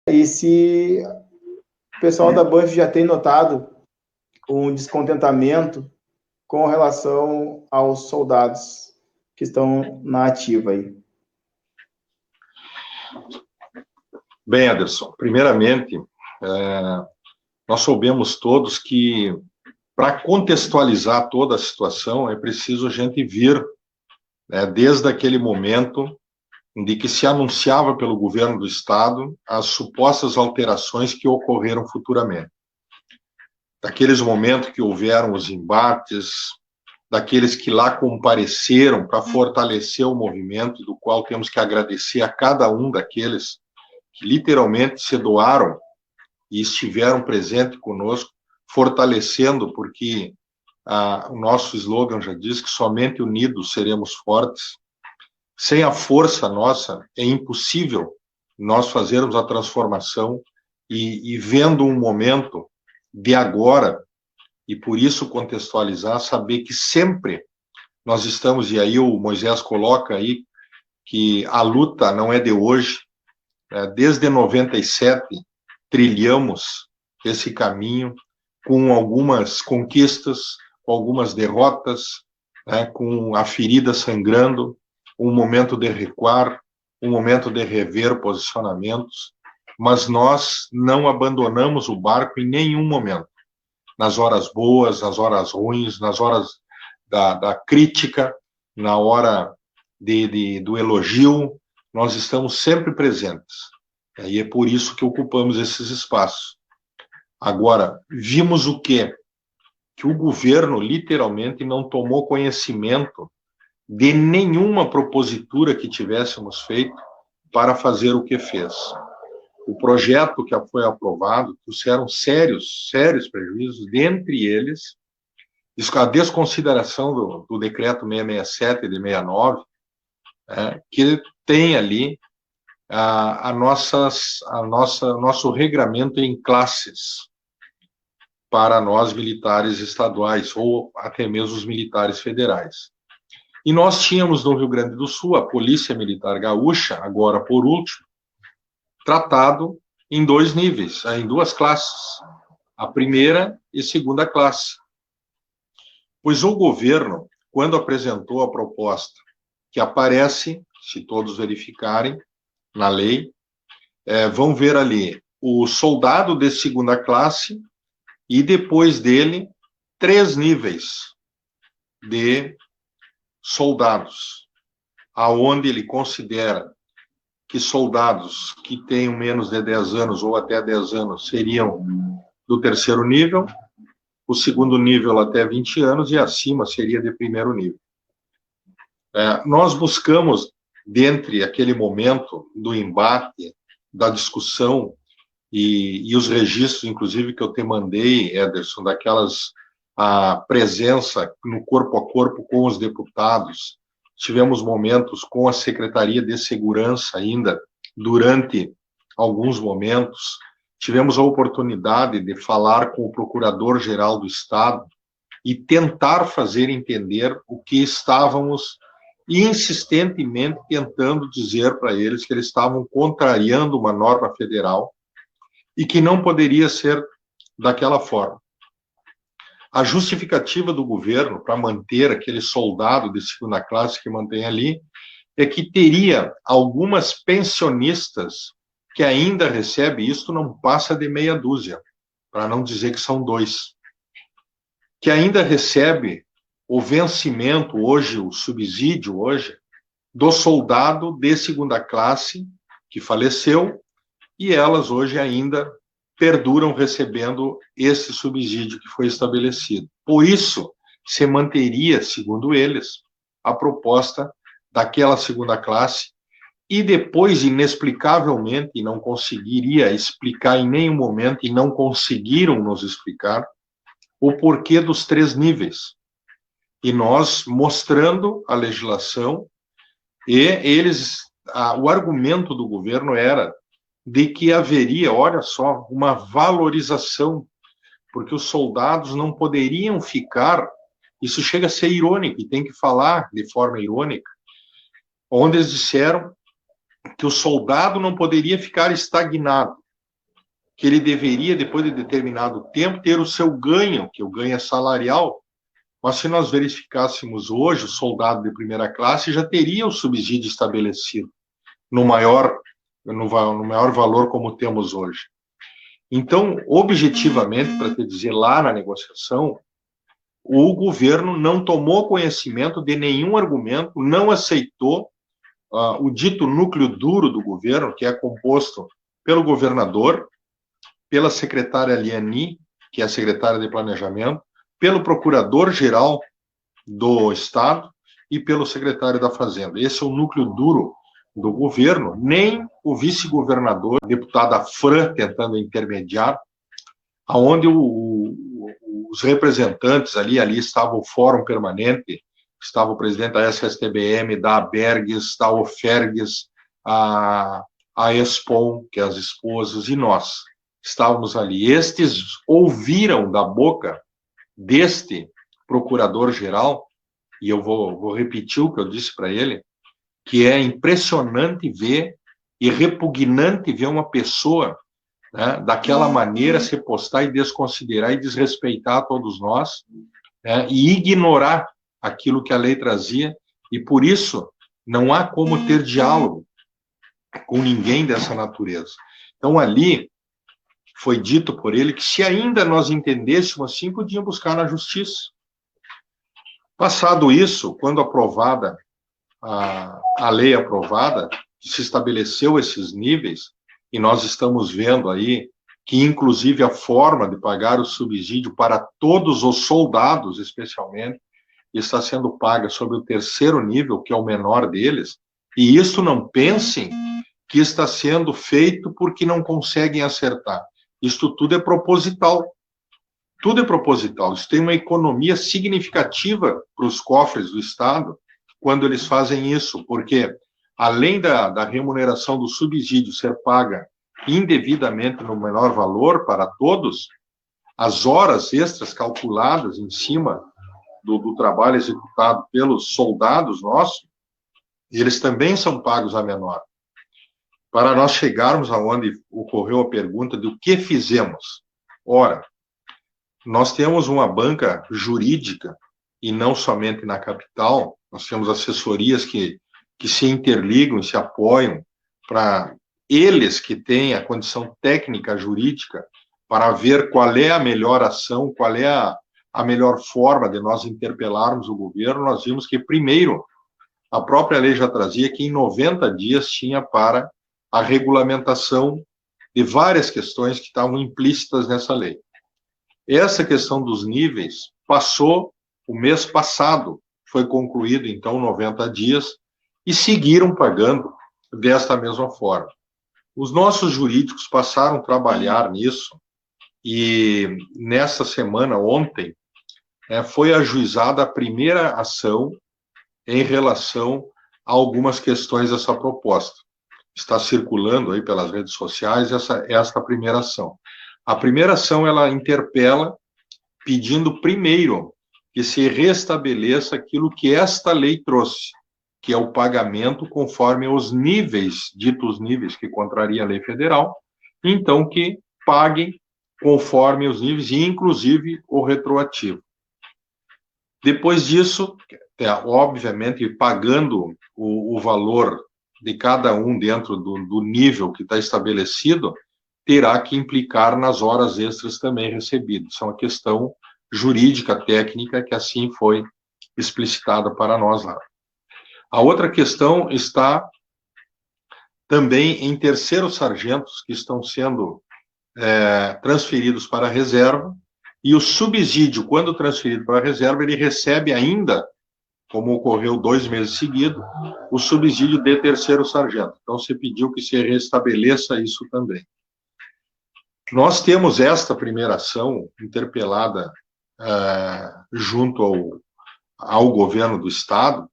E se o pessoal da Banff já tem notado um descontentamento com relação aos soldados que estão na ativa aí. Bem, Anderson, primeiramente, nós soubemos todos que, para contextualizar toda a situação, é preciso a gente vir, desde aquele momento de que se anunciava pelo governo do Estado as supostas alterações que ocorreram futuramente. Daqueles momentos que houveram os embates, daqueles que lá compareceram para fortalecer o movimento, do qual temos que agradecer a cada um daqueles que literalmente se doaram e estiveram presentes conosco, fortalecendo, porque o nosso slogan já diz que somente unidos seremos fortes. Sem a força nossa, é impossível nós fazermos a transformação e vendo um momento de agora, e por isso contextualizar, saber que sempre nós estamos, e aí o Moisés coloca aí, que a luta não é de hoje, desde 97 trilhamos esse caminho com algumas conquistas, com algumas derrotas, com a ferida sangrando, um momento de recuar, um momento de rever posicionamentos, mas nós não abandonamos o barco em nenhum momento. Nas horas boas, nas horas ruins, nas horas da crítica, na hora do elogio, nós estamos sempre presentes. E é por isso que ocupamos esses espaços. Agora, vimos o quê? Que o governo, literalmente, não tomou conhecimento de nenhuma propositura que tivéssemos feito para fazer o que fez. O projeto que foi aprovado trouxeram sérios prejuízos, dentre eles, a desconsideração do decreto 667 de 69, que tem ali nosso regramento em classes para nós militares estaduais ou até mesmo os militares federais. E nós tínhamos no Rio Grande do Sul a Polícia Militar Gaúcha, agora por último, tratado em 2 níveis, em 2 classes, a primeira e segunda classe. Pois o governo, quando apresentou a proposta, que aparece, se todos verificarem, na lei, vão ver ali o soldado de segunda classe e depois dele 3 níveis de soldados, aonde ele considera que soldados que tenham menos de 10 anos ou até 10 anos seriam do 3º nível, o 2º nível até 20 anos e acima seria de 1º nível. Nós buscamos, dentre aquele momento do embate, da discussão e os registros, inclusive, que eu te mandei, Ederson, daquelas presença no corpo a corpo com os deputados. Tivemos momentos com a Secretaria de Segurança ainda, durante alguns momentos. Tivemos a oportunidade de falar com o Procurador-Geral do Estado e tentar fazer entender o que estávamos insistentemente tentando dizer para eles, que eles estavam contrariando uma norma federal e que não poderia ser daquela forma. A justificativa do governo para manter aquele soldado de segunda classe que mantém ali é que teria algumas pensionistas que ainda recebem, isto não passa de meia dúzia, para não dizer que são 2, que ainda recebe o vencimento hoje, o subsídio hoje, do soldado de segunda classe que faleceu, e elas hoje ainda perduram recebendo esse subsídio que foi estabelecido. Por isso, se manteria, segundo eles, a proposta daquela segunda classe, e depois, inexplicavelmente, não conseguiria explicar em nenhum momento, e não conseguiram nos explicar, o porquê dos 3 níveis. E nós mostrando a legislação, e eles, o argumento do governo era de que haveria, olha só, uma valorização, porque os soldados não poderiam ficar, isso chega a ser irônico, e tem que falar de forma irônica, onde eles disseram que o soldado não poderia ficar estagnado, que ele deveria, depois de determinado tempo, ter o seu ganho, que o ganho é salarial, mas se nós verificássemos hoje, o soldado de primeira classe já teria o subsídio estabelecido no maior valor como temos hoje. Então, objetivamente, para te dizer, lá na negociação, o governo não tomou conhecimento de nenhum argumento, não aceitou o dito núcleo duro do governo, que é composto pelo governador, pela secretária Liani, que é a secretária de Planejamento, pelo procurador-geral do Estado e pelo secretário da Fazenda. Esse é o núcleo duro do governo. Nem o vice-governador, a deputada Fran, tentando intermediar, aonde os representantes ali estava o Fórum Permanente, estava o presidente da SSTBM, da Abergues, da Ofergues, a Expom, que é as esposas, e nós estávamos ali. Estes ouviram da boca deste procurador-geral, e eu vou repetir o que eu disse para ele, que é impressionante ver e repugnante ver uma pessoa, né, daquela maneira se postar e desconsiderar e desrespeitar a todos nós, né, e ignorar aquilo que a lei trazia, e por isso não há como ter diálogo com ninguém dessa natureza. Então ali foi dito por ele que se ainda nós entendêssemos assim, podiam buscar na justiça. Passado isso, quando aprovada a lei aprovada, se estabeleceu esses níveis, e nós estamos vendo aí que, inclusive, a forma de pagar o subsídio para todos os soldados, especialmente, está sendo paga sobre o terceiro nível, que é o menor deles, e isso não pensem que está sendo feito porque não conseguem acertar. Isto tudo é proposital. Tudo é proposital. Isso tem uma economia significativa para os cofres do Estado quando eles fazem isso, porque além da remuneração do subsídio ser paga indevidamente no menor valor para todos, as horas extras calculadas em cima do trabalho executado pelos soldados nossos, eles também são pagos a menor. Para nós chegarmos aonde ocorreu a pergunta do que fizemos. Ora, nós temos uma banca jurídica, e não somente na capital, nós temos assessorias que se interligam e se apoiam para eles que têm a condição técnica jurídica para ver qual é a melhor ação, qual é a melhor forma de nós interpelarmos o governo. Nós vimos que, primeiro, a própria lei já trazia que em 90 dias tinha para a regulamentação de várias questões que estavam implícitas nessa lei. Essa questão dos níveis passou o mês passado, foi concluído, então, 90 dias, e seguiram pagando desta mesma forma. Os nossos jurídicos passaram a trabalhar nisso, e nessa semana, ontem, foi ajuizada a primeira ação em relação a algumas questões dessa proposta. Está circulando aí pelas redes sociais esta primeira ação. A primeira ação, ela interpela pedindo primeiro que se restabeleça aquilo que esta lei trouxe, que é o pagamento conforme os níveis, ditos níveis que contraria a lei federal, então que paguem conforme os níveis e, inclusive, o retroativo. Depois disso, obviamente, pagando o valor de cada um dentro do nível que está estabelecido, terá que implicar nas horas extras também recebidas. Isso é uma questão jurídica, técnica, que assim foi explicitada para nós lá. A outra questão está também em terceiros sargentos que estão sendo transferidos para a reserva, e o subsídio, quando transferido para a reserva, ele recebe ainda, como ocorreu 2 meses seguidos, o subsídio de terceiro sargento. Então, se pediu que se restabeleça isso também. Nós temos esta primeira ação interpelada junto ao governo do Estado,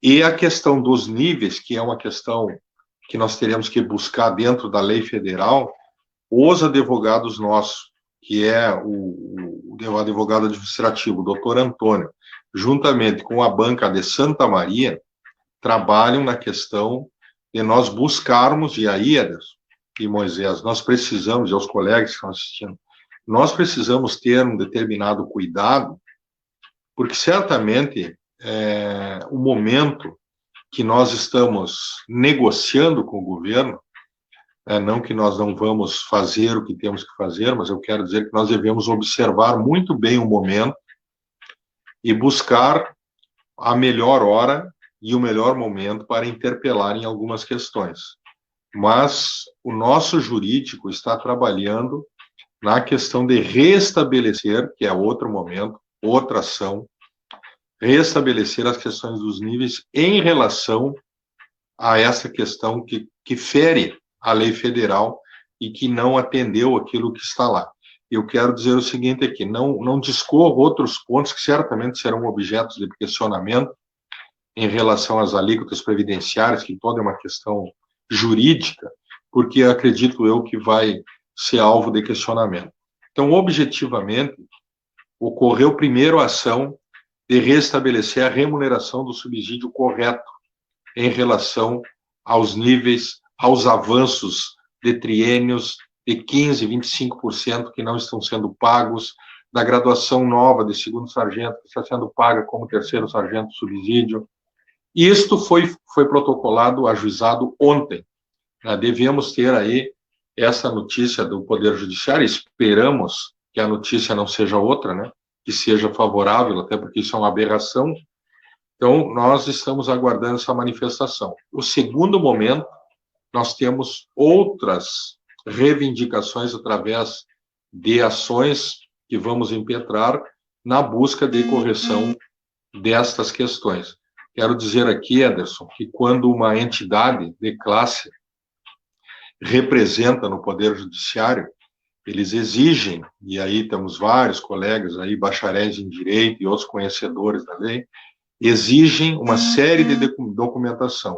e a questão dos níveis, que é uma questão que nós teremos que buscar dentro da lei federal, os advogados nossos, que é o advogado administrativo, o doutor Antônio, juntamente com a banca de Santa Maria, trabalham na questão de nós buscarmos, e aí, Ederson, e Moisés, nós precisamos, e aos colegas que estão assistindo, nós precisamos ter um determinado cuidado, porque certamente o momento que nós estamos negociando com o governo, não que nós não vamos fazer o que temos que fazer, mas eu quero dizer que nós devemos observar muito bem o momento e buscar a melhor hora e o melhor momento para interpelar em algumas questões. Mas o nosso jurídico está trabalhando na questão de restabelecer, que é outro momento, outra ação, restabelecer as questões dos níveis em relação a essa questão que fere a lei federal e que não atendeu aquilo que está lá. Eu quero dizer o seguinte aqui, não discorro outros pontos que certamente serão objetos de questionamento em relação às alíquotas previdenciárias, que toda é uma questão jurídica, porque acredito eu que vai ser alvo de questionamento. Então, objetivamente, ocorreu primeiro a ação de restabelecer a remuneração do subsídio correto em relação aos níveis, aos avanços de triênios de 15%, 25% que não estão sendo pagos, da graduação nova de segundo sargento, que está sendo paga como terceiro sargento subsídio. Isto foi protocolado, ajuizado ontem. Devemos ter aí essa notícia do Poder Judiciário, esperamos que a notícia não seja outra, né? Que seja favorável, até porque isso é uma aberração. Então, nós estamos aguardando essa manifestação. O segundo momento, nós temos outras reivindicações através de ações que vamos impetrar na busca de correção destas questões. Quero dizer aqui, Ederson, que quando uma entidade de classe representa no Poder Judiciário, eles exigem, e aí temos vários colegas aí, bacharéis em Direito e outros conhecedores da lei, exigem uma série de documentação.